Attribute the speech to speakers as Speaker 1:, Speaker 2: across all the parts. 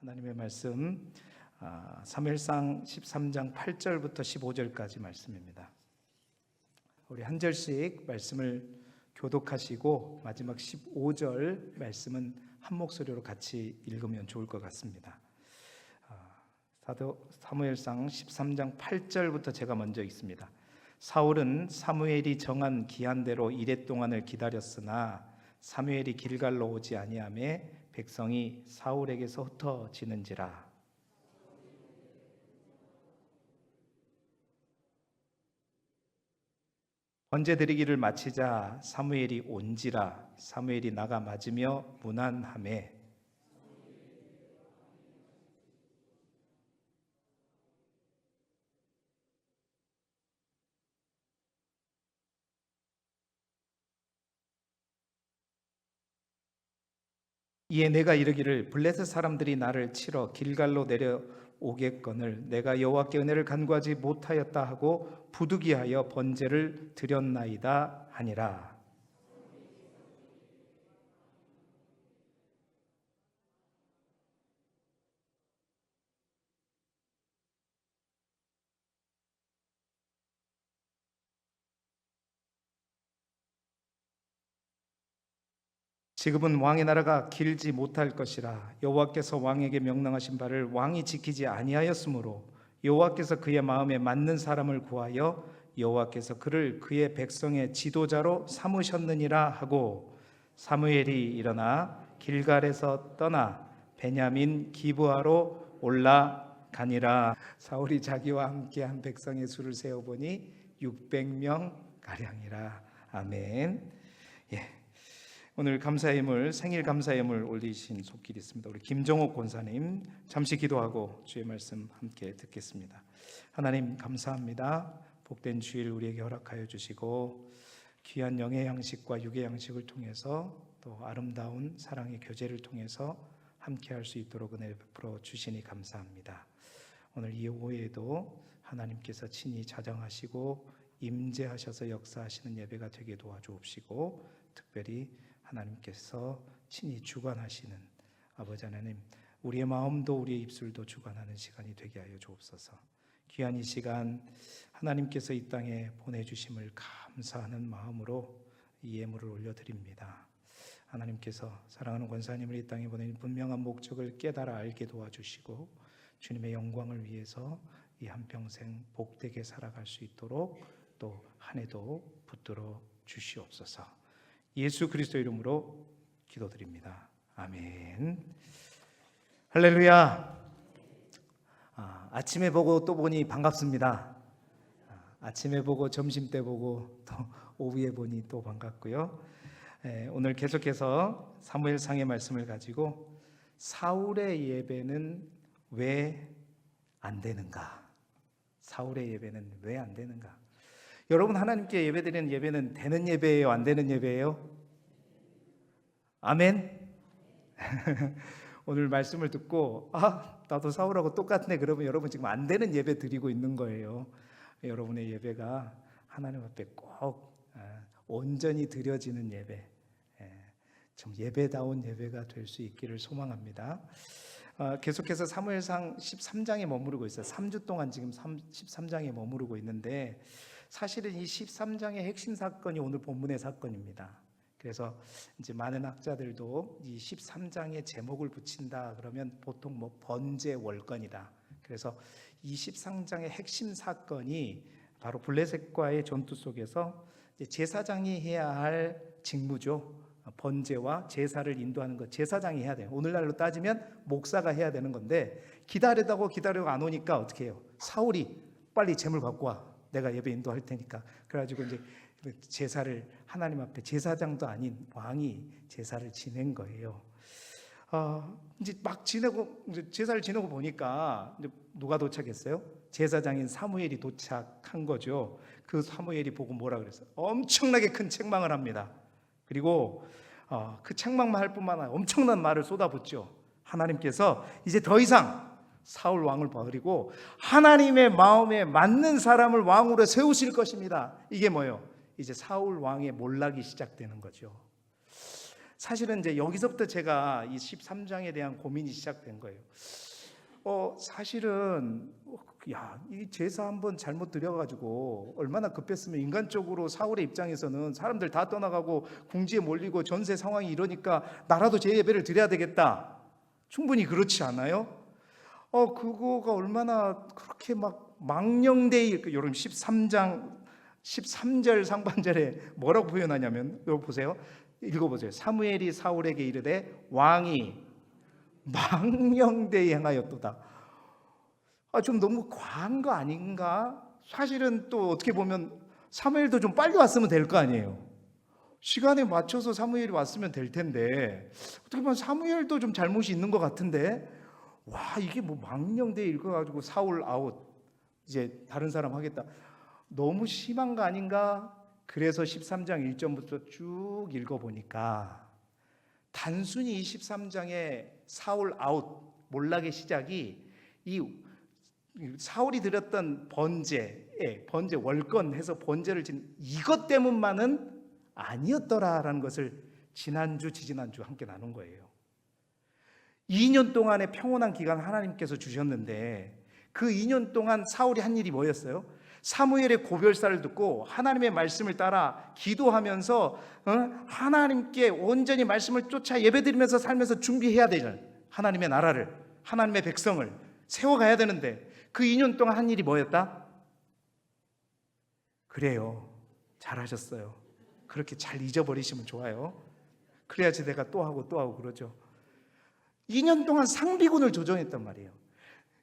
Speaker 1: 하나님의 말씀 사무엘상 13장 8절부터 15절까지 말씀입니다. 우리 한 절씩 말씀을 교독하시고 마지막 15절 말씀은 한 목소리로 같이 읽으면 좋을 것 같습니다. 사무엘상 13장 8절부터 제가 먼저 읽습니다. 사울은 사무엘이 정한 기한대로 이레 동안을 기다렸으나 사무엘이 길갈로 오지 아니하매 백성이 사울에게서 흩어지는지라. 번제 드리기를 마치자 사무엘이 온지라. 사무엘이 나가 맞으며 문안하매 이에 내가 이르기를 블레셋 사람들이 나를 치러 길갈로 내려오겠거늘 내가 여호와께 은혜를 간구하지 못하였다 하고 부득이하여 번제를 드렸나이다 하니라. 지금은 왕의 나라가 길지 못할 것이라. 여호와께서 왕에게 명령하신 바를 왕이 지키지 아니하였으므로 여호와께서 그의 마음에 맞는 사람을 구하여 여호와께서 그를 그의 백성의 지도자로 삼으셨느니라 하고 사무엘이 일어나 길갈에서 떠나 베냐민 기브아로 올라가니라. 사울이 자기와 함께한 백성의 수를 세어보니 600명 가량이라. 아멘. 오늘 감사의 예물, 생일 감사의 예물 올리신 손길이 있습니다. 우리 김정옥 권사님 잠시 기도하고 주의 말씀 함께 듣겠습니다. 하나님 감사합니다. 복된 주일 우리에게 허락하여 주시고 귀한 영의 양식과 육의 양식을 통해서 또 아름다운 사랑의 교제를 통해서 함께할 수 있도록 은혜 베풀어 주시니 감사합니다. 오늘 이 오후에도 하나님께서 친히 자정하시고 임재하셔서 역사하시는 예배가 되게 도와주옵시고 특별히 하나님께서 친히 주관하시는 아버지 하나님, 우리의 마음도 우리의 입술도 주관하는 시간이 되게 하여 주옵소서. 귀한 이 시간 하나님께서 이 땅에 보내주심을 감사하는 마음으로 이 예물을 올려드립니다. 하나님께서 사랑하는 권사님을 이 땅에 보내는 분명한 목적을 깨달아 알게 도와주시고 주님의 영광을 위해서 이 한평생 복되게 살아갈 수 있도록 또 한 해도 붙들어 주시옵소서. 예수 그리스도 이름으로 기도드립니다. 아멘. 할렐루야. 아침에 보고 또 보니 반갑습니다. 아침에 보고 점심때 보고 또 오후에 보니 또 반갑고요. 오늘 계속해서 사무엘상의 말씀을 가지고 사울의 예배는 왜 안 되는가? 사울의 예배는 왜 안 되는가? 여러분, 하나님께 예배드리는 예배는 되는 예배예요? 안 되는 예배예요? 아멘. 오늘 말씀을 듣고 나도 사울하고 똑같네 그러면 여러분 지금 안 되는 예배 드리고 있는 거예요. 여러분의 예배가 하나님 앞에 꼭 온전히 드려지는 예배, 좀 예배다운 예배가 될 수 있기를 소망합니다. 계속해서 사무엘상 13장에 머무르고 있어요. 3주 동안 지금 13장에 머무르고 있는데 사실은 이 13장의 핵심 사건이 오늘 본문의 사건입니다. 그래서 이제 많은 학자들도 이 13장의 제목을 붙인다 그러면 보통 번제 월건이다. 그래서 이 13장의 핵심 사건이 바로 블레셋과의 전투 속에서 제사장이 해야 할 직무죠. 번제와 제사를 인도하는 것 제사장이 해야 돼요. 오늘날로 따지면 목사가 해야 되는 건데 기다리다가 안 오니까 어떻게 해요? 사울이 빨리 제물 갖고 와. 내가 예배 인도할 테니까. 그래가지고 이제 제사를 하나님 앞에 제사장도 아닌 왕이 제사를 지낸 거예요. 이제 막 지내고 이제 제사를 지내고 보니까 이제 누가 도착했어요? 제사장인 사무엘이 도착한 거죠. 그 사무엘이 보고 뭐라 그랬어요? 엄청나게 큰 책망을 합니다. 그리고 그 책망만 할 뿐만 아니라 엄청난 말을 쏟아붓죠. 하나님께서 이제 더 이상 사울 왕을 버리고 하나님의 마음에 맞는 사람을 왕으로 세우실 것입니다. 이게 뭐예요? 이제 사울 왕의 몰락이 시작되는 거죠. 사실은 이제 여기서부터 제가 이 13장에 대한 고민이 시작된 거예요. 사실은 이 제사 한번 잘못 드려가지고 얼마나 급했으면, 인간적으로 사울의 입장에서는 사람들 다 떠나가고 궁지에 몰리고 전세 상황이 이러니까 나라도 제 예배를 드려야 되겠다. 충분히 그렇지 않아요? 그거가 얼마나 그렇게 막 망령되이, 여러분 13장 13절 상반절에 뭐라고 표현하냐면, 이거 보세요. 읽어보세요. 사무엘이 사울에게 이르되 왕이 망령되이 행하였도다. 좀 너무 과한 거 아닌가? 사실은 또 어떻게 보면 사무엘도 좀 빨리 왔으면 될 거 아니에요. 시간에 맞춰서 사무엘이 왔으면 될 텐데, 어떻게 보면 사무엘도 좀 잘못이 있는 것 같은데, 이게 뭐 망령되이 읽어가지고 사울 아웃, 이제 다른 사람 하겠다. 너무 심한 거 아닌가? 그래서 13장 1절부터 쭉 읽어보니까 단순히 이 13장의 사울 아웃, 몰락의 시작이 이 사울이 드렸던 번제 월권 해서 번제를 지는 이것 때문만은 아니었더라라는 것을 지난주 지지난주 함께 나눈 거예요. 2년 동안의 평온한 기간 하나님께서 주셨는데, 그 2년 동안 사울이 한 일이 뭐였어요? 사무엘의 고별사를 듣고 하나님의 말씀을 따라 기도하면서 하나님께 온전히 말씀을 쫓아 예배드리면서 살면서 준비해야 되잖아요. 하나님의 나라를, 하나님의 백성을 세워가야 되는데, 그 2년 동안 한 일이 뭐였다? 그래요, 잘하셨어요. 그렇게 잘 잊어버리시면 좋아요. 그래야지 내가 또 하고 또 하고 그러죠. 2년 동안 상비군을 조정했단 말이에요.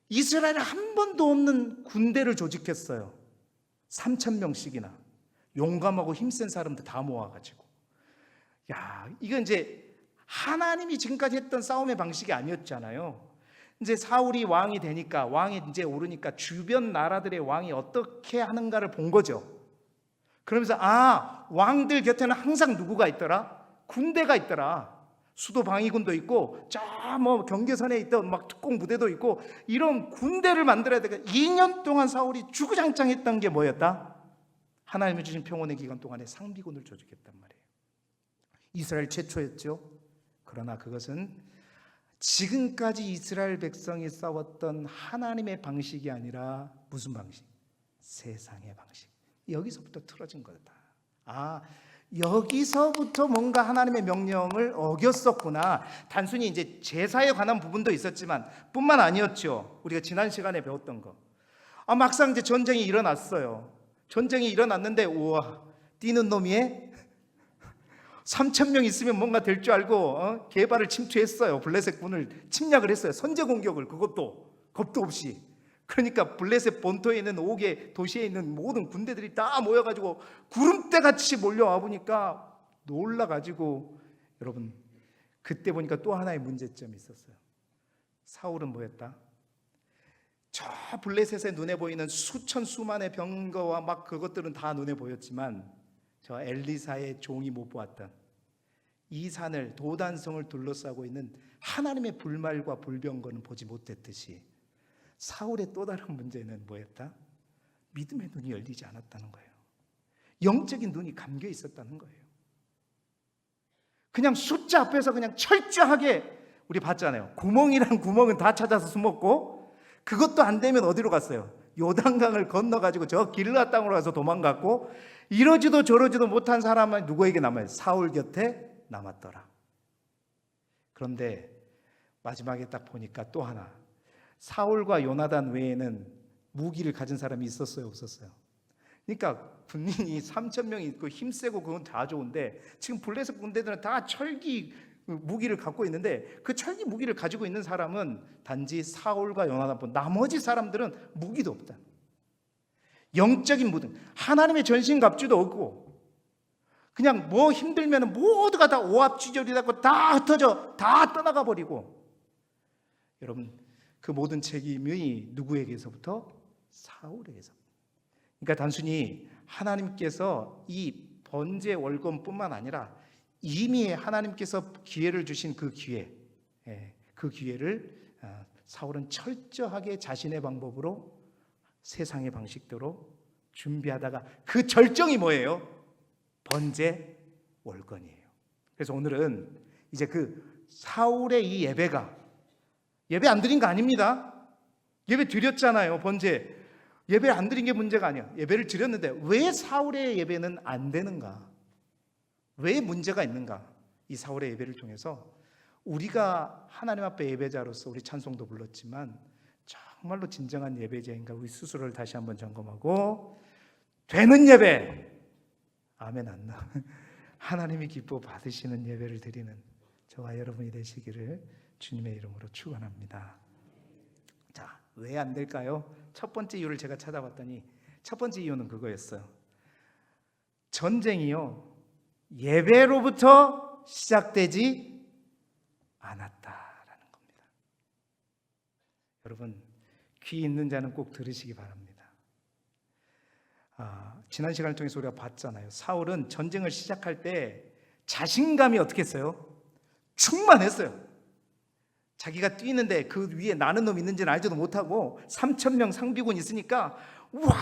Speaker 1: 이스라엘에 한 번도 없는 군대를 조직했어요. 3,000명씩이나 용감하고 힘센 사람들 다 모아가지고. 이건 이제 하나님이 지금까지 했던 싸움의 방식이 아니었잖아요. 이제 사울이 왕이 되니까, 왕이 이제 오르니까 주변 나라들의 왕이 어떻게 하는가를 본 거죠. 그러면서 왕들 곁에는 항상 누구가 있더라? 군대가 있더라. 수도 방위군도 있고, 저 경계선에 있던 막 특공 부대도 있고, 이런 군대를 만들어야 되니까 2년 동안 사울이 주구장창했던 게 뭐였다? 하나님이 주신 평온의 기간 동안에 상비군을 조직했단 말이에요. 이스라엘 최초였죠. 그러나 그것은 지금까지 이스라엘 백성이 싸웠던 하나님의 방식이 아니라 무슨 방식? 세상의 방식. 여기서부터 틀어진 거다. 여기서부터 뭔가 하나님의 명령을 어겼었구나. 단순히 이제 제사에 관한 부분도 있었지만 뿐만 아니었죠. 우리가 지난 시간에 배웠던 거. 막상 이제 전쟁이 일어났어요. 전쟁이 일어났는데, 우와, 뛰는 놈이 3,000명 있으면 뭔가 될 줄 알고 게바를 침투했어요. 블레셋 군을 침략을 했어요. 선제 공격을, 그것도 겁도 없이. 그러니까 블레셋 본토에 있는 5개 도시에 있는 모든 군대들이 다 모여가지고 구름대 같이 몰려와 보니까 놀라가지고, 여러분 그때 보니까 또 하나의 문제점이 있었어요. 사울은 뭐였다? 저 블레셋의 눈에 보이는 수만의 병거와 막 그것들은 다 눈에 보였지만, 저 엘리사의 종이 못 보았던 이 산을, 도단성을 둘러싸고 있는 하나님의 불말과 불병거는 보지 못했듯이, 사울의 또 다른 문제는 뭐였다? 믿음의 눈이 열리지 않았다는 거예요. 영적인 눈이 감겨 있었다는 거예요. 그냥 숫자 앞에서 그냥 철저하게, 우리 봤잖아요. 구멍이란 구멍은 다 찾아서 숨었고, 그것도 안 되면 어디로 갔어요? 요단강을 건너가지고 저 길르앗 땅으로 가서 도망갔고, 이러지도 저러지도 못한 사람은 누구에게 남아요? 사울 곁에 남았더라. 그런데 마지막에 딱 보니까 또 하나, 사울과 요나단 외에는 무기를 가진 사람이 있었어요, 없었어요? 그러니까 군인이 3,000명이 있고 힘세고 그건 다 좋은데, 지금 블레셋 군대들은 다 철기 무기를 갖고 있는데, 그 철기 무기를 가지고 있는 사람은 단지 사울과 요나단뿐, 나머지 사람들은 무기도 없다. 영적인 무등, 하나님의 전신갑주도 없고, 그냥 뭐 힘들면 모두가 다 오합지졸이 되고 다 흩어져, 다 떠나가 버리고. 여러분, 그 모든 책임이 누구에게서부터? 사울에게서. 그러니까 단순히 하나님께서 이 번제 월권뿐만 아니라 이미 하나님께서 기회를 주신 그 기회, 그 기회를 사울은 철저하게 자신의 방법으로, 세상의 방식대로 준비하다가, 그 절정이 뭐예요? 번제 월권이에요. 그래서 오늘은 이제 그 사울의 이 예배가, 예배 안 드린 거 아닙니다. 예배 드렸잖아요. 번제 예배 안 드린 게 문제가 아니야. 예배를 드렸는데 왜 사울의 예배는 안 되는가? 왜 문제가 있는가? 이 사울의 예배를 통해서 우리가 하나님 앞에 예배자로서 우리 찬송도 불렀지만 정말로 진정한 예배자인가 우리 스스로를 다시 한번 점검하고 되는 예배, 아멘 안 나. 하나님이 기뻐 받으시는 예배를 드리는 저와 여러분이 되시기를 주님의 이름으로 축원합니다. 자, 왜 안 될까요? 첫 번째 이유를 제가 찾아봤더니 첫 번째 이유는 그거였어요. 전쟁이요, 예배로부터 시작되지 않았다라는 겁니다. 여러분, 귀 있는 자는 꼭 들으시기 바랍니다. 지난 시간을 통해서 우리가 봤잖아요. 사울은 전쟁을 시작할 때 자신감이 어떻게 했어요? 충만했어요. 자기가 뛰는데 그 위에 나는 놈 있는지는 알지도 못하고 3,000명 상비군 있으니까 와,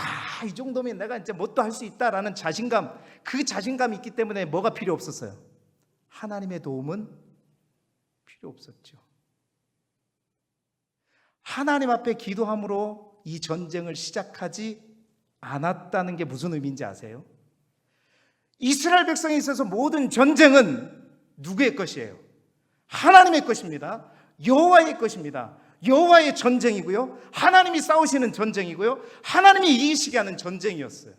Speaker 1: 이 정도면 내가 이제 뭣도 할 수 있다라는 자신감, 그 자신감이 있기 때문에 뭐가 필요 없었어요? 하나님의 도움은 필요 없었죠. 하나님 앞에 기도함으로 이 전쟁을 시작하지 않았다는 게 무슨 의미인지 아세요? 이스라엘 백성에 있어서 모든 전쟁은 누구의 것이에요? 하나님의 것입니다. 여호와의 것입니다. 여호와의 전쟁이고요, 하나님이 싸우시는 전쟁이고요, 하나님이 이기시게 하는 전쟁이었어요.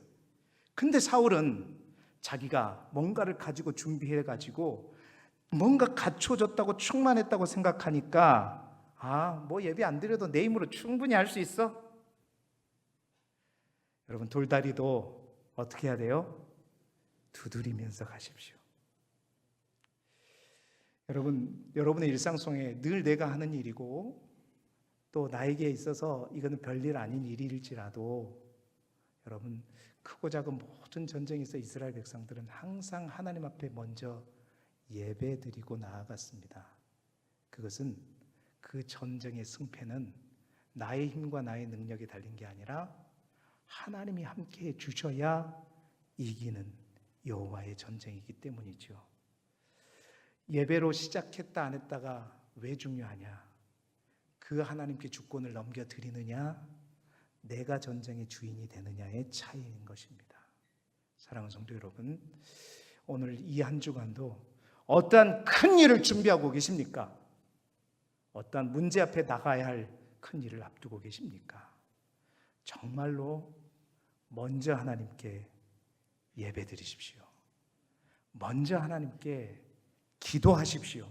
Speaker 1: 근데 사울은 자기가 뭔가를 가지고 준비해가지고 뭔가 갖춰졌다고 충만했다고 생각하니까 뭐 예배 안 드려도 내 힘으로 충분히 할 수 있어? 여러분, 돌다리도 어떻게 해야 돼요? 두드리면서 가십시오. 여러분의 일상 속에 늘 내가 하는 일이고 또 나에게 있어서 이거는 별일 아닌 일일지라도 여러분, 크고 작은 모든 전쟁에서 이스라엘 백성들은 항상 하나님 앞에 먼저 예배드리고 나아갔습니다. 그것은 그 전쟁의 승패는 나의 힘과 나의 능력이 달린 게 아니라 하나님이 함께해 주셔야 이기는 여호와의 전쟁이기 때문이죠. 예배로 시작했다 안 했다가 왜 중요하냐? 그 하나님께 주권을 넘겨드리느냐, 내가 전쟁의 주인이 되느냐의 차이인 것입니다. 사랑하는 성도 여러분, 오늘 이 한 주간도 어떠한 큰 일을 준비하고 계십니까? 어떠한 문제 앞에 나가야 할 큰 일을 앞두고 계십니까? 정말로 먼저 하나님께 예배드리십시오. 먼저 하나님께 기도하십시오.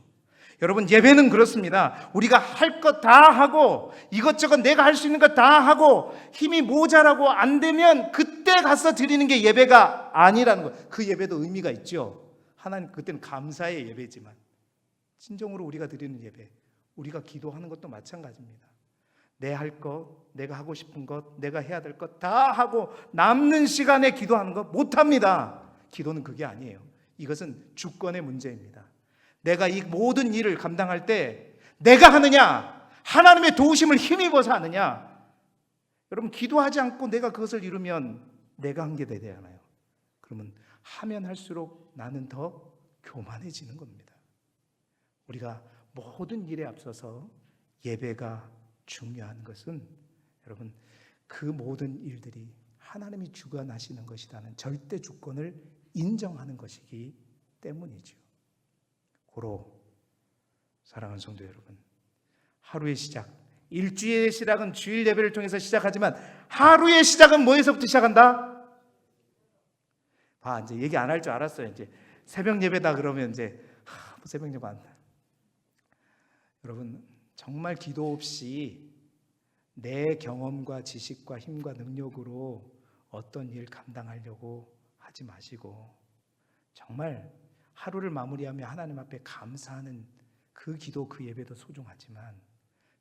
Speaker 1: 여러분, 예배는 그렇습니다. 우리가 할 것 다 하고 이것저것 내가 할 수 있는 것 다 하고 힘이 모자라고 안 되면 그때 가서 드리는 게 예배가 아니라는 것. 그 예배도 의미가 있죠. 하나님, 그때는 감사의 예배지만 진정으로 우리가 드리는 예배, 우리가 기도하는 것도 마찬가지입니다. 내 할 것, 내가 하고 싶은 것, 내가 해야 될 것 다 하고 남는 시간에 기도하는 것 못합니다. 기도는 그게 아니에요. 이것은 주권의 문제입니다. 내가 이 모든 일을 감당할 때 내가 하느냐, 하나님의 도우심을 힘입어서 하느냐. 여러분, 기도하지 않고 내가 그것을 이루면 내가 한 게 되잖아요. 그러면 하면 할수록 나는 더 교만해지는 겁니다. 우리가 모든 일에 앞서서 예배가 중요한 것은 여러분, 그 모든 일들이 하나님이 주관하시는 것이라는 절대 주권을 인정하는 것이기 때문이죠. 고로 사랑하는 성도 여러분, 하루의 시작, 일주일의 시작은 주일 예배를 통해서 시작하지만 하루의 시작은 뭐에서부터 시작한다? 이제 얘기 안 할 줄 알았어요. 이제 새벽 예배다 그러면 이제 새벽 예배 안. 여러분, 정말 기도 없이 내 경험과 지식과 힘과 능력으로 어떤 일 감당하려고 하지 마시고 정말 하루를 마무리하며 하나님 앞에 감사하는 그 기도, 그 예배도 소중하지만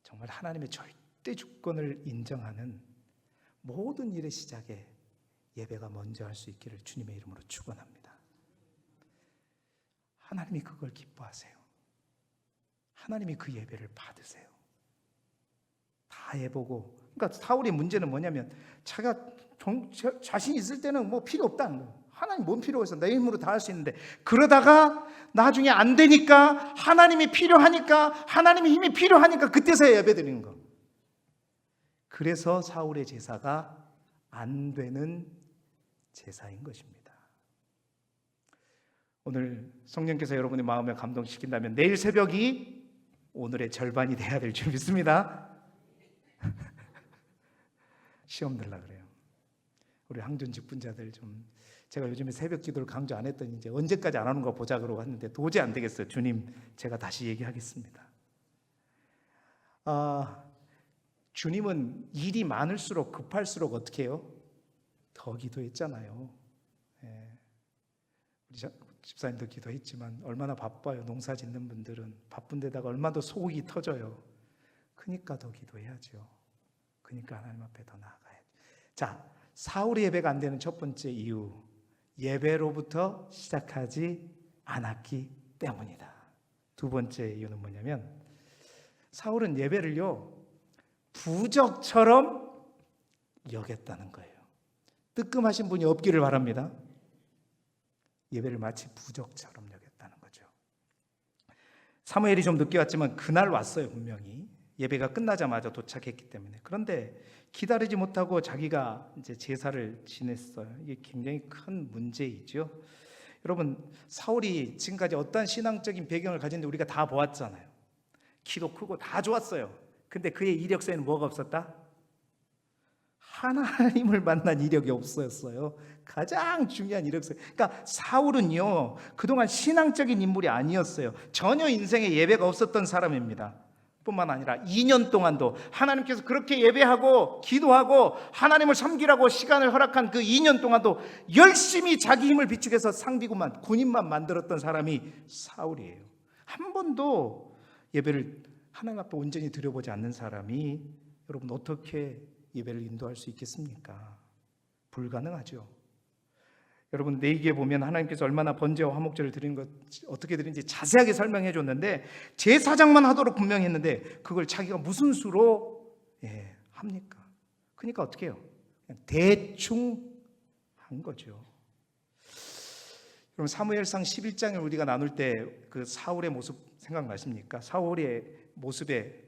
Speaker 1: 정말 하나님의 절대 주권을 인정하는 모든 일의 시작에 예배가 먼저 할 수 있기를 주님의 이름으로 축원합니다. 하나님이 그걸 기뻐하세요. 하나님이 그 예배를 받으세요. 다 해보고, 그러니까 사울의 문제는 뭐냐면 자기가 자신 있을 때는 뭐 필요 없다는 거예요. 하나님 뭔 필요가 있어? 내 힘으로 다 할 수 있는데, 그러다가 나중에 안 되니까, 하나님이 필요하니까, 하나님의 힘이 필요하니까 그때서야 예배드리는 거. 그래서 사울의 제사가 안 되는 제사인 것입니다. 오늘 성령께서 여러분의 마음을 감동시킨다면 내일 새벽이 오늘의 절반이 돼야 될 줄 믿습니다. 시험 들라 그래요. 우리 항전 직분자들 좀, 제가 요즘에 새벽 기도를 강조 안 했더니 이제 언제까지 안 하는 거 보자 그러고 왔는데 도저히 안 되겠어요. 주님, 제가 다시 얘기하겠습니다. 주님은 일이 많을수록 급할수록 어떻게 해요? 더 기도했잖아요. 우리 집사님도 기도했지만 얼마나 바빠요. 농사 짓는 분들은 바쁜 데다가 얼마나 더 소고기 터져요. 그러니까 더 기도해야죠. 그러니까 하나님 앞에 더 나아가야죠. 자, 사울의 예배가 안 되는 첫 번째 이유, 예배로부터 시작하지 않았기 때문이다. 두 번째 이유는 뭐냐면, 사울은 예배를요 부적처럼 여겼다는 거예요. 뜨끔하신 분이 없기를 바랍니다. 예배를 마치 부적처럼 여겼다는 거죠. 사무엘이 좀 늦게 왔지만 그날 왔어요. 분명히 예배가 끝나자마자 도착했기 때문에. 그런데 기다리지 못하고 자기가 이제 제사를 지냈어요. 이게 굉장히 큰 문제이죠. 여러분, 사울이 지금까지 어떤 신앙적인 배경을 가진데 우리가 다 보았잖아요. 키도 크고 다 좋았어요. 근데 그의 이력서에는 뭐가 없었다? 하나님을 만난 이력이 없었어요. 가장 중요한 이력서. 그러니까 사울은요 그동안 신앙적인 인물이 아니었어요. 전혀 인생에 예배가 없었던 사람입니다. 뿐만 아니라 2년 동안도 하나님께서 그렇게 예배하고 기도하고 하나님을 섬기라고 시간을 허락한 그 2년 동안도 열심히 자기 힘을 비축해서 상비구만, 군인만 만들었던 사람이 사울이에요. 한 번도 예배를 하나님 앞에 온전히 드려보지 않는 사람이 여러분 어떻게 예배를 인도할 수 있겠습니까? 불가능하죠. 여러분, 레위기에 보면 하나님께서 얼마나 번제와 화목제를 드리는 것, 어떻게 드리는지 자세하게 설명해 줬는데 제사장만 하도록 분명히 했는데 그걸 자기가 무슨 수로 합니까? 그러니까 어떻게 해요? 그냥 대충 한 거죠. 여러분, 사무엘상 11장을 우리가 나눌 때 그 사울의 모습 생각나십니까? 사울의 모습에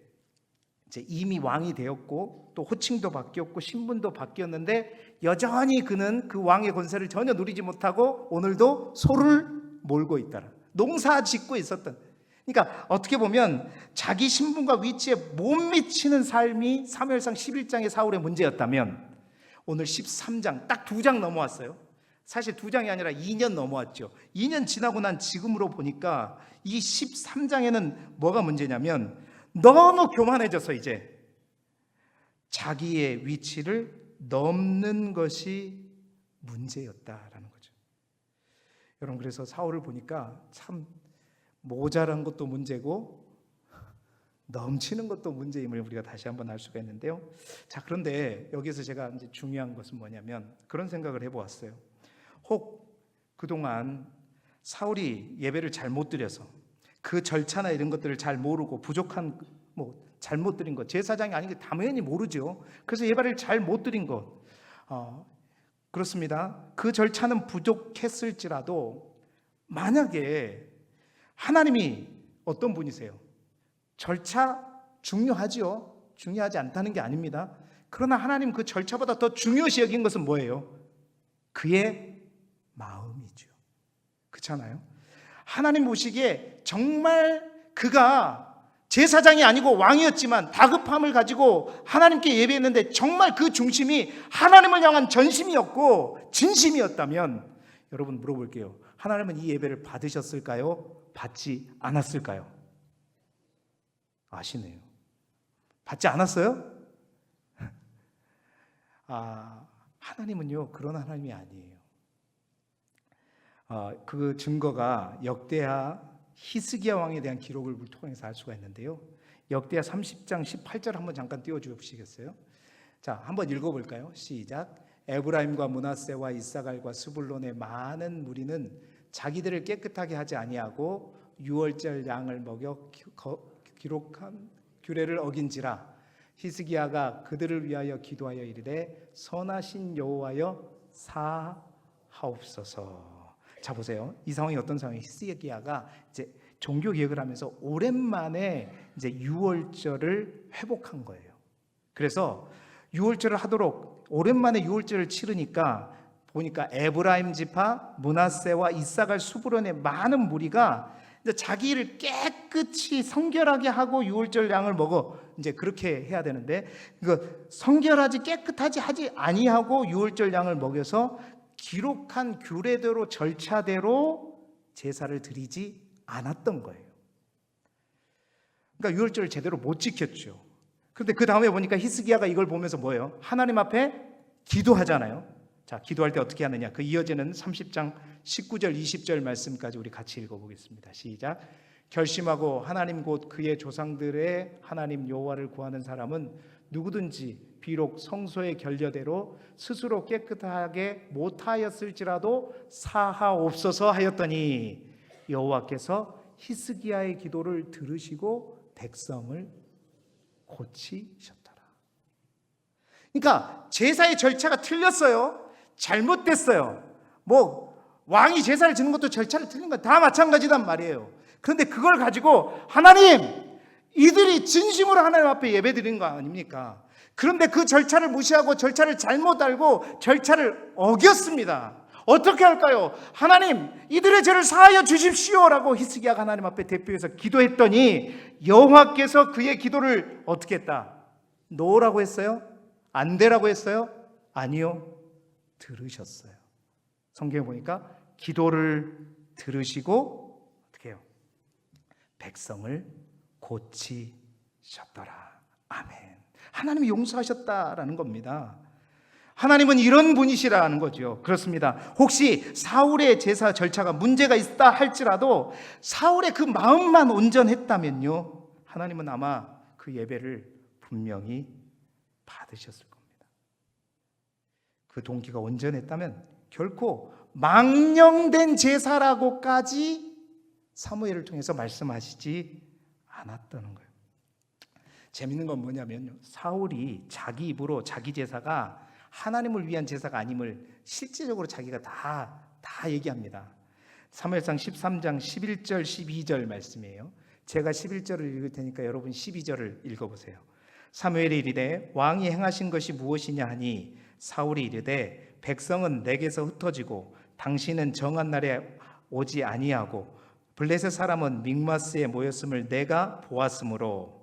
Speaker 1: 이제 이미 왕이 되었고 또 호칭도 바뀌었고 신분도 바뀌었는데 여전히 그는 그 왕의 권세를 전혀 누리지 못하고 오늘도 소를 몰고 있더라. 농사 짓고 있었던. 그러니까 어떻게 보면 자기 신분과 위치에 못 미치는 삶이 사무엘상 11장의 사울의 문제였다면 오늘 13장 딱 2장 넘어왔어요. 사실 2장이 아니라 2년 넘어왔죠. 2년 지나고 난 지금으로 보니까 이 13장에는 뭐가 문제냐면 너무 교만해져서 이제 자기의 위치를 넘는 것이 문제였다라는 거죠. 여러분, 그래서 사울을 보니까 참 모자란 것도 문제고 넘치는 것도 문제임을 우리가 다시 한번 알 수가 있는데요. 자, 그런데 여기서 제가 이제 중요한 것은 뭐냐면 그런 생각을 해보았어요. 혹 그동안 사울이 예배를 잘못 드려서 그 절차나 이런 것들을 잘 모르고 부족한 잘못 드린 것, 제사장이 아닌 게 당연히 모르죠. 그래서 예배를 잘 못 드린 것, 그렇습니다. 그 절차는 부족했을지라도 만약에 하나님이 어떤 분이세요? 절차 중요하지요. 중요하지 않다는 게 아닙니다. 그러나 하나님 그 절차보다 더 중요시 여긴 것은 뭐예요? 그의 마음이죠. 그렇잖아요. 하나님 보시기에 정말 그가 제사장이 아니고 왕이었지만 다급함을 가지고 하나님께 예배했는데 정말 그 중심이 하나님을 향한 전심이었고 진심이었다면 여러분 물어볼게요. 하나님은 이 예배를 받으셨을까요? 받지 않았을까요? 아시네요. 받지 않았어요? 하나님은요 그런 하나님이 아니에요. 그 증거가 역대하 히스기야 왕에 대한 기록을 통해서 알 수가 있는데요. 역대하 30장 18절 한번 잠깐 띄워주시겠어요? 자, 한번 읽어볼까요? 시작. 에브라임과 므낫세와 이사갈과 스불론의 많은 무리는 자기들을 깨끗하게 하지 아니하고 유월절 양을 먹여 기록한 규례를 어긴지라 히스기야가 그들을 위하여 기도하여 이르되 선하신 여호와여 사하옵소서. 자 보세요. 이 상황이 어떤 상황이에요? 히스기야가 이제 종교 개혁을 하면서 오랜만에 이제 유월절을 회복한 거예요. 그래서 유월절을 하도록 오랜만에 유월절을 치르니까 보니까 에브라임 지파, 므낫세와 이사갈 수브론의 많은 무리가 이제 자기 일을 깨끗이 성결하게 하고 유월절 양을 먹어. 이제 그렇게 해야 되는데 성결하지 깨끗하지 하지 아니하고 유월절 양을 먹여서 기록한 규례대로 절차대로 제사를 드리지 않았던 거예요. 그러니까 유월절을 제대로 못 지켰죠. 그런데 그 다음에 보니까 히스기야가 이걸 보면서 뭐예요? 하나님 앞에 기도하잖아요. 자, 기도할 때 어떻게 하느냐? 그 이어지는 30장 19절 20절 말씀까지 우리 같이 읽어보겠습니다. 시작. 결심하고 하나님 곧 그의 조상들의 하나님 여호와를 구하는 사람은 누구든지 비록 성소의 결례대로 스스로 깨끗하게 못하였을지라도 사하옵소서 하였더니 여호와께서 히스기야의 기도를 들으시고 백성을 고치셨더라. 그러니까 제사의 절차가 틀렸어요. 잘못됐어요. 왕이 제사를 지는 것도 절차를 틀린 건 다 마찬가지단 말이에요. 그런데 그걸 가지고 하나님, 이들이 진심으로 하나님 앞에 예배드리는 거 아닙니까? 그런데 그 절차를 무시하고 절차를 잘못 알고 절차를 어겼습니다. 어떻게 할까요? 하나님, 이들의 죄를 사하여 주십시오라고 히스기야가 하나님 앞에 대표해서 기도했더니 여호와께서 그의 기도를 어떻게 했다? 노라고 했어요? 안 되라고 했어요? 아니요, 들으셨어요. 성경에 보니까 기도를 들으시고 어떻게 해요? 백성을 고치셨더라. 아멘. 하나님이 용서하셨다라는 겁니다. 하나님은 이런 분이시라는 거죠. 그렇습니다. 혹시 사울의 제사 절차가 문제가 있다 할지라도 사울의 그 마음만 온전했다면요, 하나님은 아마 그 예배를 분명히 받으셨을 겁니다. 그 동기가 온전했다면 결코 망령된 제사라고까지 사무엘을 통해서 말씀하시지 않았다는 거예요. 재밌는 건 뭐냐면요, 사울이 자기 입으로 자기 제사가 하나님을 위한 제사가 아님을 실제적으로 자기가 다 얘기합니다. 사무엘상 13장 11절 12절 말씀이에요. 제가 11절을 읽을 테니까 여러분 12절을 읽어보세요. 사무엘이 이르되 왕이 행하신 것이 무엇이냐 하니 사울이 이르되 백성은 내게서 흩어지고 당신은 정한 날에 오지 아니하고 블레셋 사람은 믹마스에 모였음을 내가 보았으므로.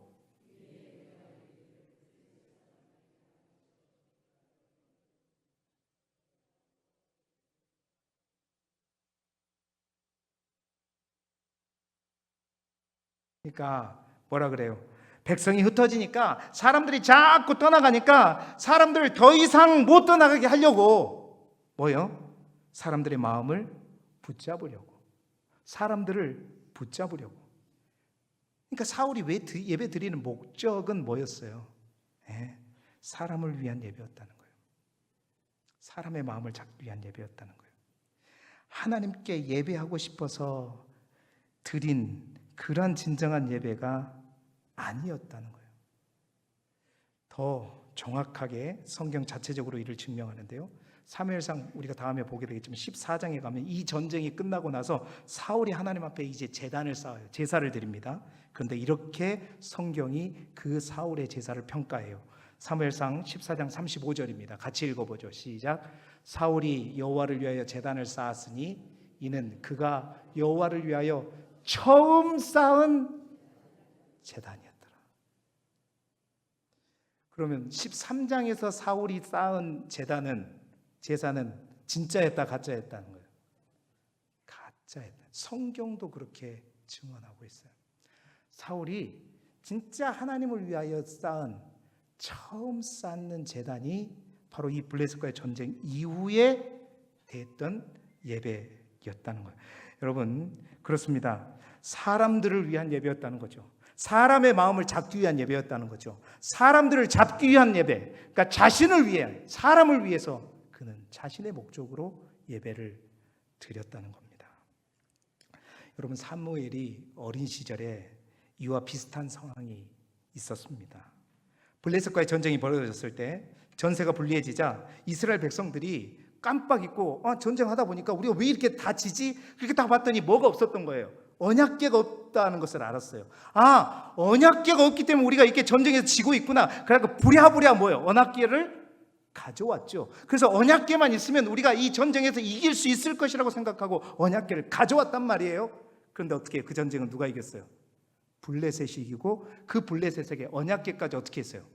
Speaker 1: 그러니까 뭐라 그래요? 백성이 흩어지니까 사람들이 자꾸 떠나가니까 사람들을 더 이상 못 떠나가게 하려고 뭐요? 사람들의 마음을 붙잡으려고, 사람들을 붙잡으려고. 그러니까 사울이 왜 예배 드리는 목적은 뭐였어요? 사람을 위한 예배였다는 거예요. 사람의 마음을 잡기 위한 예배였다는 거예요. 하나님께 예배하고 싶어서 드린 그런 진정한 예배가 아니었다는 거예요. 더 정확하게 성경 자체적으로 이를 증명하는데요, 사무엘상 우리가 다음에 보게 되겠지만 14장에 가면 이 전쟁이 끝나고 나서 사울이 하나님 앞에 이제 제단을 쌓아요. 제사를 드립니다. 그런데 이렇게 성경이 그 사울의 제사를 평가해요. 사무엘상 14장 35절입니다. 같이 읽어보죠. 시작. 사울이 여호와를 위하여 제단을 쌓았으니 이는 그가 여호와를 위하여 처음 쌓은 제단이었더라. 그러면 13장에서 사울이 쌓은 제사는 진짜였다 가짜였다는 거예요? 가짜였다. 성경도 그렇게 증언하고 있어요. 사울이 진짜 하나님을 위하여 처음 쌓는 제단이 바로 이 블레셋과의 전쟁 이후에 됐던 예배였다는 거예요. 여러분, 그렇습니다. 사람들을 위한 예배였다는 거죠. 사람의 마음을 잡기 위한 예배였다는 거죠. 사람들을 잡기 위한 예배, 그러니까 자신을 위해, 사람을 위해서 그는 자신의 목적으로 예배를 드렸다는 겁니다. 여러분, 사무엘이 어린 시절에 이와 비슷한 상황이 있었습니다. 블레셋과의 전쟁이 벌어졌을 때 전세가 불리해지자 이스라엘 백성들이 깜빡 잊고 전쟁하다 보니까 우리가 왜 이렇게 다 지지? 그렇게 다 봤더니 뭐가 없었던 거예요. 언약궤가 없다는 것을 알았어요. 언약궤가 없기 때문에 우리가 이렇게 전쟁에서 지고 있구나. 그러니까 부랴부랴 뭐예요? 언약궤를 가져왔죠. 그래서 언약궤만 있으면 우리가 이 전쟁에서 이길 수 있을 것이라고 생각하고 언약궤를 가져왔단 말이에요. 그런데 어떻게 해요? 그 전쟁은 누가 이겼어요? 블레셋이 이기고 그 블레셋에게 언약궤까지 어떻게 했어요?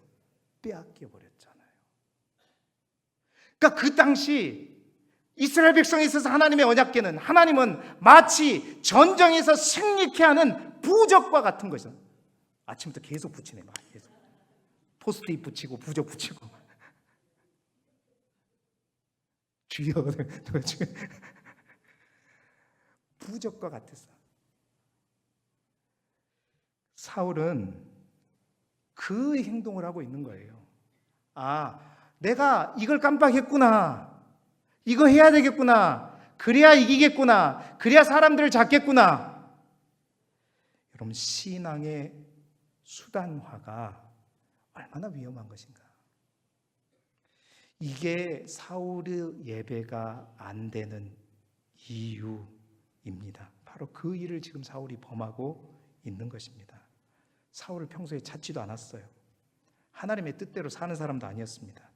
Speaker 1: 빼앗겨 버렸잖아요. 그러니까 그 당시 이스라엘 백성에 있어서 하나님의 언약궤는 하나님은 마치 전쟁에서 승리케 하는 부적과 같은 것이죠. 아침부터 계속 붙이네. 막 계속 포스트잇 붙이고 부적 붙이고 주여 부적과 같았어. 사울은 그 행동을 하고 있는 거예요. 내가 이걸 깜빡했구나. 이거 해야 되겠구나. 그래야 이기겠구나. 그래야 사람들을 잡겠구나. 여러분, 신앙의 수단화가 얼마나 위험한 것인가. 이게 사울의 예배가 안 되는 이유입니다. 바로 그 일을 지금 사울이 범하고 있는 것입니다. 사울을 평소에 찾지도 않았어요. 하나님의 뜻대로 사는 사람도 아니었습니다.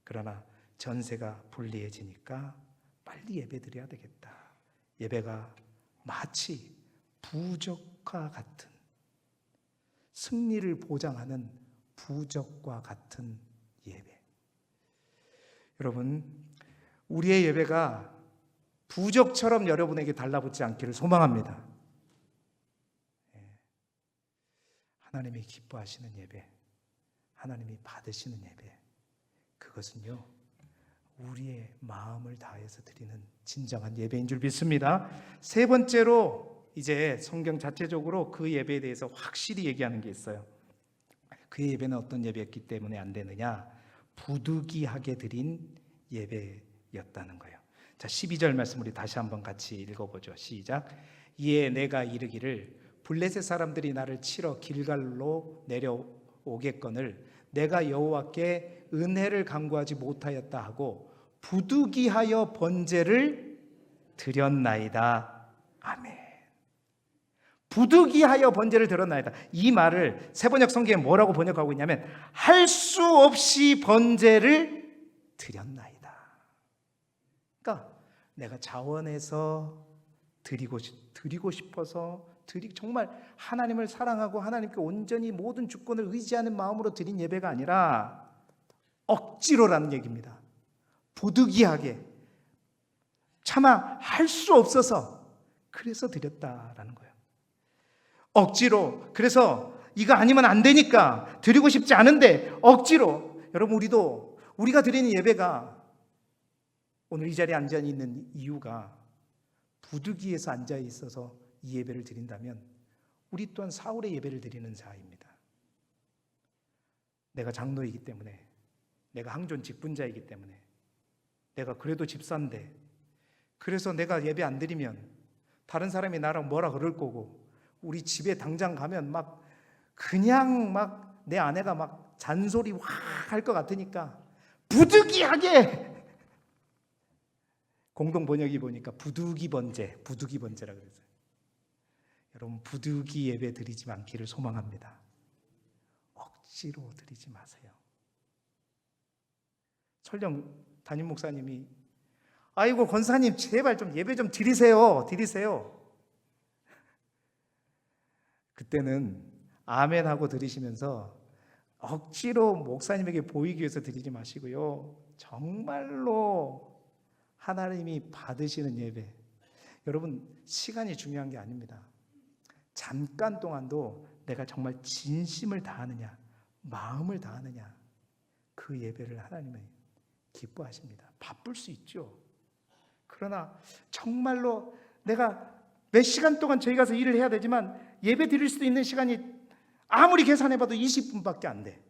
Speaker 1: 그러나 전세가 불리해지니까 빨리 예배 드려야 되겠다. 예배가 마치 부적과 같은, 승리를 보장하는 부적과 같은 예배. 여러분, 우리의 예배가 부적처럼 여러분에게 달라붙지 않기를 소망합니다. 하나님이 기뻐하시는 예배, 하나님이 받으시는 예배, 그것은요, 우리의 마음을 다해서 드리는 진정한 예배인 줄 믿습니다. 세 번째로 이제 성경 자체적으로 그 예배에 대해서 확실히 얘기하는 게 있어요. 그의 예배는 어떤 예배였기 때문에 안 되느냐? 부득이하게 드린 예배였다는 거예요. 자, 12절 말씀 우리 다시 한번 같이 읽어보죠. 시작. 이에 내가 이르기를 블레셋 사람들이 나를 치러 길갈로 내려오겠거늘 내가 여호와께 은혜를 간구하지 못하였다 하고 부득이하여 번제를 드렸나이다. 아멘. 부득이하여 번제를 드렸나이다. 이 말을 세번역 성경에 뭐라고 번역하고 있냐면 할 수 없이 번제를 드렸나이다. 그러니까 내가 자원해서 드리고 싶어서 정말 하나님을 사랑하고 하나님께 온전히 모든 주권을 의지하는 마음으로 드린 예배가 아니라 억지로라는 얘기입니다. 부득이하게 차마 할 수 없어서 그래서 드렸다라는 거예요. 억지로. 그래서 이거 아니면 안 되니까 드리고 싶지 않은데 억지로. 여러분, 우리가 드리는 예배가 오늘 이 자리에 앉아 있는 이유가 부득이해서 앉아 있어서 이 예배를 드린다면 우리 또한 사울의 예배를 드리는 자입니다. 내가 장로이기 때문에, 내가 항존 직분자이기 때문에, 내가 그래도 집사인데, 그래서 내가 예배 안 드리면 다른 사람이 나랑 뭐라 그럴 거고, 우리 집에 당장 가면 그냥 내 아내가 잔소리 확 할 것 같으니까 부득이하게, 공동 번역이 보니까 부득이 번제라 그랬어요. 여러분, 부득이 예배 드리지 않기를 소망합니다. 억지로 드리지 마세요. 설령 담임 목사님이 아이고 권사님 제발 좀 예배 좀 드리세요. 그때는 아멘 하고 드리시면서 억지로 목사님에게 보이기 위해서 드리지 마시고요. 정말로 하나님이 받으시는 예배. 여러분, 시간이 중요한 게 아닙니다. 잠깐 동안도 내가 정말 진심을 다하느냐, 마음을 다하느냐, 그 예배를 하나님은 기뻐하십니다. 바쁠 수 있죠. 그러나 정말로 내가 몇 시간 동안 저희 가서 일을 해야 되지만 예배 드릴 수도 있는 시간이 아무리 계산해봐도 20분밖에 안 돼.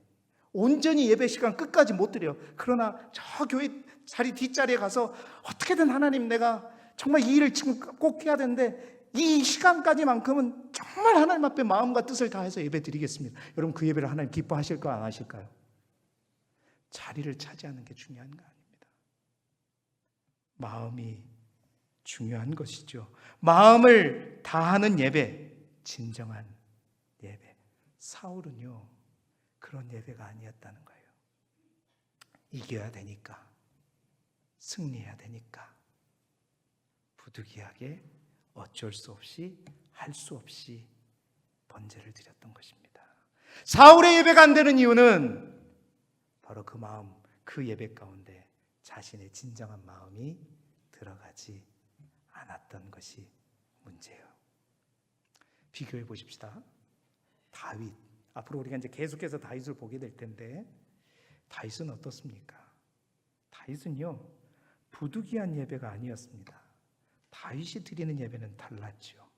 Speaker 1: 온전히 예배 시간 끝까지 못 드려. 그러나 저 교회 자리 뒷자리에 가서 어떻게든 하나님, 내가 정말 이 일을 지금 꼭 해야 되는데 이 시간까지만큼은 정말 하나님 앞에 마음과 뜻을 다해서 예배 드리겠습니다. 여러분, 그 예배를 하나님 기뻐하실까요, 안 하실까요? 자리를 차지하는 게 중요한 거 아닙니다. 마음이 중요한 것이죠. 마음을 다하는 예배, 진정한 예배. 사울은요, 그런 예배가 아니었다는 거예요. 이겨야 되니까, 승리해야 되니까 부득이하게 어쩔 수 없이, 할 수 없이 번제를 드렸던 것입니다. 사울의 예배가 안 되는 이유는 바로 그 마음, 그 예배 가운데 자신의 진정한 마음이 들어가지 않았던 것이 문제예요. 비교해 보십시다. 다윗, 앞으로 우리가 이제 계속해서 다윗을 보게 될 텐데, 다윗은 어떻습니까? 다윗은요, 부득이한 예배가 아니었습니다. 다윗이 드리는 예배는 달랐죠.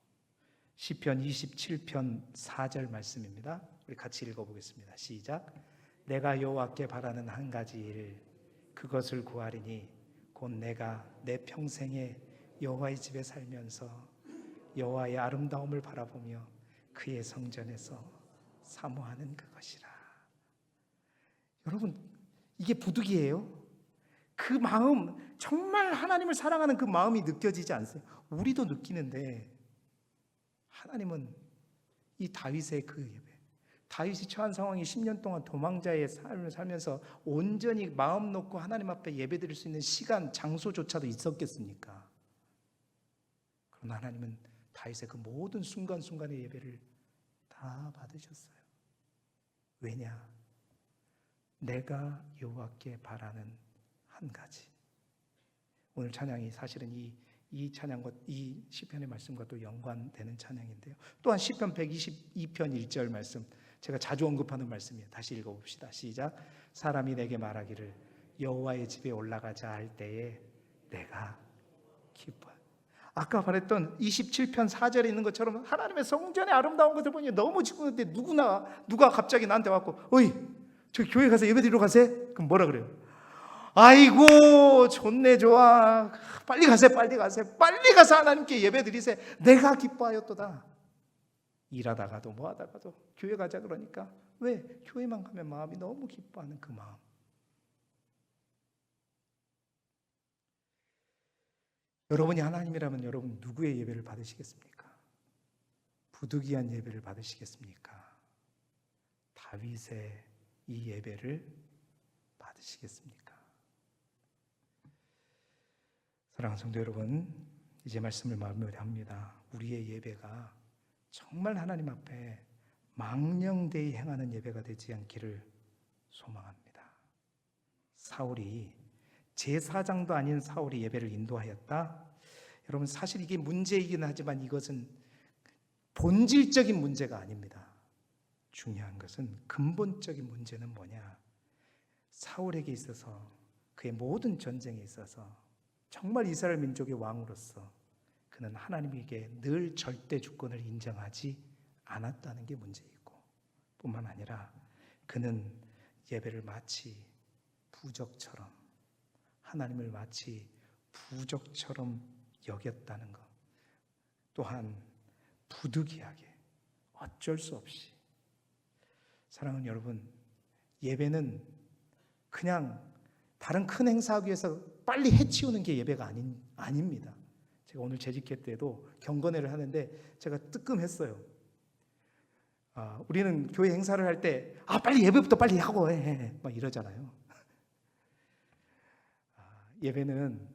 Speaker 1: 시편 27편 4절 말씀입니다. 우리 같이 읽어보겠습니다. 시작. 내가 여호와께 바라는 한 가지 일, 그것을 구하리니 곧 내가 내 평생에 여호와의 집에 살면서 여호와의 아름다움을 바라보며 그의 성전에서 사모하는 그것이라. 여러분, 이게 부득이에요? 그 마음, 정말 하나님을 사랑하는 그 마음이 느껴지지 않으세요? 우리도 느끼는데, 하나님은 이 다윗의 그 예배, 다윗이 처한 상황이 10년 동안 도망자의 삶을 살면서 온전히 마음 놓고 하나님 앞에 예배드릴 수 있는 시간, 장소조차도 있었겠습니까? 그러나 하나님은 다윗의 그 모든 순간순간의 예배를 다 받으셨어요. 왜냐? 내가 여호와께 바라는 한 가지. 오늘 찬양이 사실은 이 찬양과 이 시편의 말씀과 또 연관되는 찬양인데요. 또한 시편 122편 1절 말씀, 제가 자주 언급하는 말씀이에요. 다시 읽어봅시다. 시작. 사람이 내게 말하기를 여호와의 집에 올라가자 할 때에 내가 기뻐. 아까 말했던 27편 4절에 있는 것처럼 하나님의 성전의 아름다운 것을 보니 너무 기쁘는데 누가 갑자기 나한테 와서 어이, 저 교회 가서 예배드리러 가세? 그럼 뭐라 그래요? 아이고 좋네, 좋아, 빨리 가세, 빨리 가서 하나님께 예배드리세. 내가 기뻐하였도다. 일하다가도 뭐 하다가도 교회 가자 그러니까, 왜? 교회만 가면 마음이 너무 기뻐하는 그 마음. 여러분이 하나님이라면 여러분 누구의 예배를 받으시겠습니까? 부득이한 예배를 받으시겠습니까? 다윗의 이 예배를 받으시겠습니까? 사랑하는 성도 여러분, 이제 말씀을 마무리합니다. 우리의 예배가 정말 하나님 앞에 망령되이 행하는 예배가 되지 않기를 소망합니다. 사울이, 제사장도 아닌 사울이 예배를 인도하였다? 여러분, 사실 이게 문제이긴 하지만 이것은 본질적인 문제가 아닙니다. 중요한 것은, 근본적인 문제는 뭐냐? 사울에게 있어서, 그의 모든 전쟁에 있어서 정말 이스라엘 민족의 왕으로서 그는 하나님에게 늘 절대 주권을 인정하지 않았다는 게 문제이고, 뿐만 아니라 그는 예배를 마치 부적처럼, 하나님을 마치 부적처럼 여겼다는 것, 또한 부득이하게 어쩔 수 없이. 사랑하는 여러분, 예배는 그냥 다른 큰 행사하기 위해서 빨리 해치우는 게 예배가 아닙니다. 제가 오늘 재직회 때도 경건회를 하는데 제가 뜨끔했어요. 우리는 교회 행사를 할 때 빨리 예배부터 빨리 하고 해 막 이러잖아요. 예배는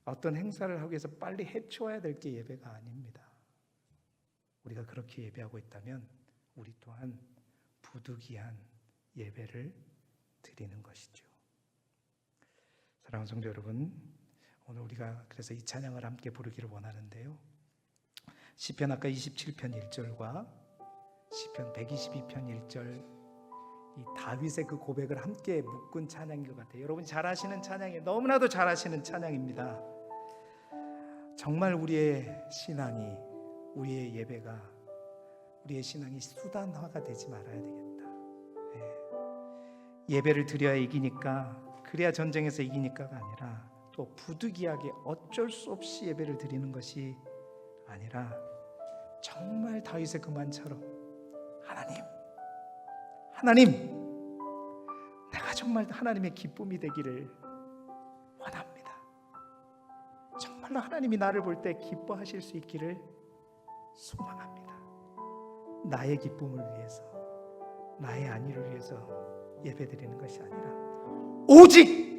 Speaker 1: 어떤 행사를 하기 위해서 빨리 해치워야 될 게 예배가 아닙니다. 우리가 그렇게 예배하고 있다면 우리 또한 부득이한 예배를 드리는 것이죠. 사랑하는 성도 여러분, 오늘 우리가 그래서 이 찬양을 함께 부르기를 원하는데요. 시편 아까 27편 1절과 시편 122편 1절, 이 다윗의 그 고백을 함께 묶은 찬양인 것 같아요. 여러분 잘 아시는 찬양이에요. 너무나도 잘 아시는 찬양입니다. 정말 우리의 신앙이, 우리의 예배가, 우리의 신앙이 수단화가 되지 말아야 되겠다. 예배를 드려야 이기니까, 그래야 전쟁에서 이기니까가 아니라, 또 부득이하게 어쩔 수 없이 예배를 드리는 것이 아니라, 정말 다윗의 그 만처럼 하나님, 내가 정말 하나님의 기쁨이 되기를 원합니다. 정말로 하나님이 나를 볼 때 기뻐하실 수 있기를 소망합니다. 나의 기쁨을 위해서, 나의 안위를 위해서 예배드리는 것이 아니라 오직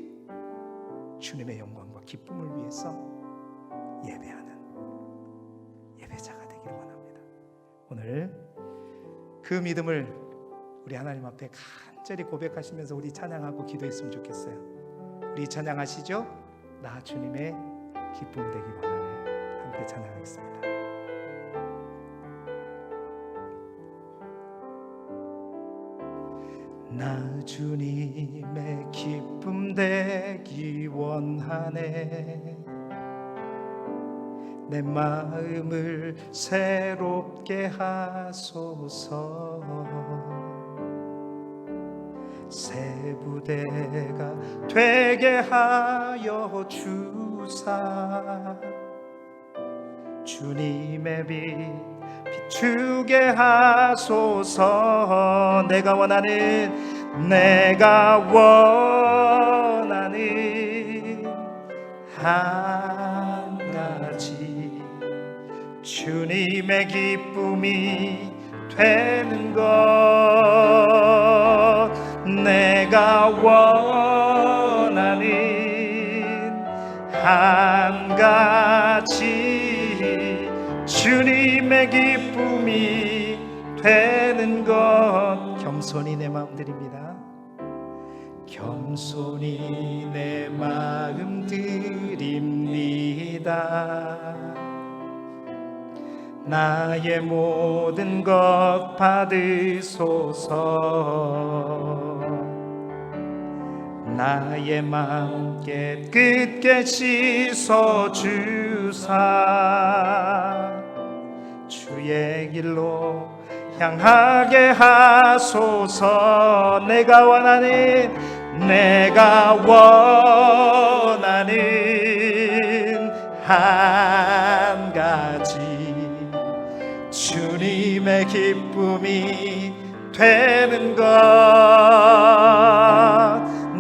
Speaker 1: 주님의 영광과 기쁨을 위해서 예배하는 예배자가 되기를 원합니다. 오늘 그 믿음을 우리 하나님 앞에 간절히 고백하시면서 우리 찬양하고 기도했으면 좋겠어요. 우리 찬양하시죠? 나 주님의 기쁨 되기 원하네. 함께 찬양하겠습니다. 나 주님의 기쁨 되기 원하네. 내 마음을 새롭게 하소서. 새 부대가 되게 하여 주사. 주님의 빛 비추게 하소서. 내가 원하는 한 가지 주님의 기쁨이 되는 것. 내가 원하는 한 가지 주님의 기쁨이 되는 것. 겸손히 내 마음 드립니다. 겸손히 내 마음 드립니다. 나의 모든 것 받으소서. 나의 맘 깨끗게 씻어주사. 주의 길로 향하게 하소서. 내가 원하는 한 가지 주님의 기쁨이 되는 것.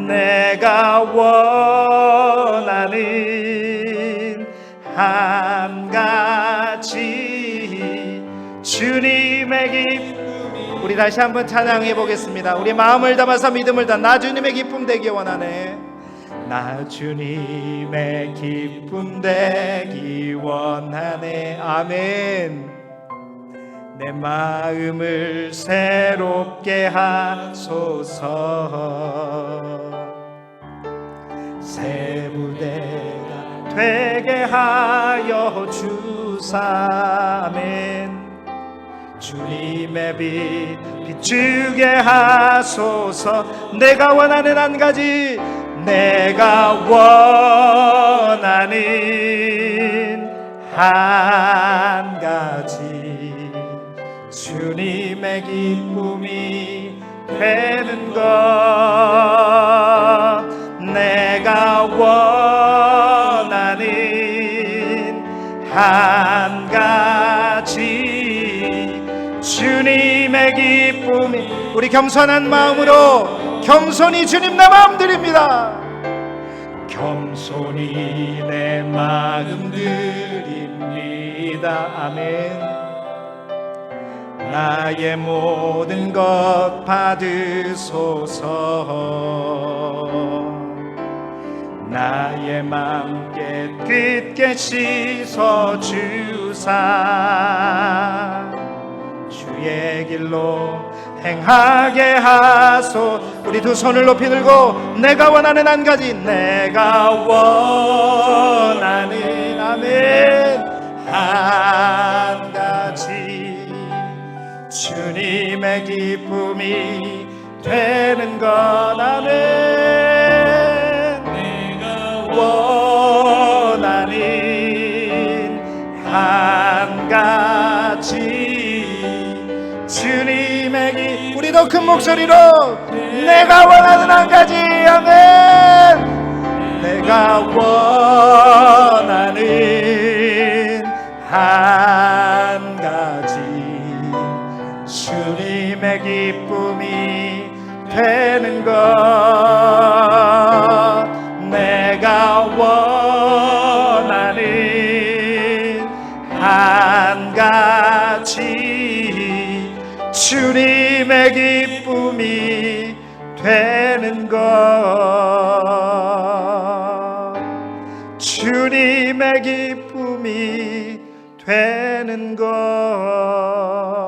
Speaker 1: 내가 원하는 한 가지 주님의 기쁨. 우리 다시 한번 찬양해 보겠습니다. 우리 마음을 담아서 믿음을 다. 나 주님의 기쁨 되기 원하네. 나 주님의 기쁨 되기 원하네. 아멘. 내 마음을 새롭게 하소서. 새 부대가 되게 하여 주사. 아멘. 주님의 빛 비추게 하소서. 내가 원하는 한 가지, 내가 원하는 한 가지 주님의 기쁨이 되는 것. 내가 원하는 한 가지 주님의 기쁨이. 우리 겸손한 마음으로 겸손히 주님 내 마음 드립니다. 겸손히 내 마음 드립니다. 아멘. 나의 모든 것 받으소서. 나의 맘 깨끗게 씻어주사. 주의 길로 행하게 하소. 우리 두 손을 높이 들고 내가 원하는 한 가지, 내가 원하는 아멘 한 가지 주님의 기쁨이 되는 것. 아멘. 내가 원하는 한 가지 주님의 기. 우리 더 큰 목소리로 내가 원하는 한 가지. 아멘. 내가 원하는 한 가지 주님의 기쁨이 되는 것. 내가 원하는 주님의 기쁨이 되는 것, 주님의 기쁨이 되는 것.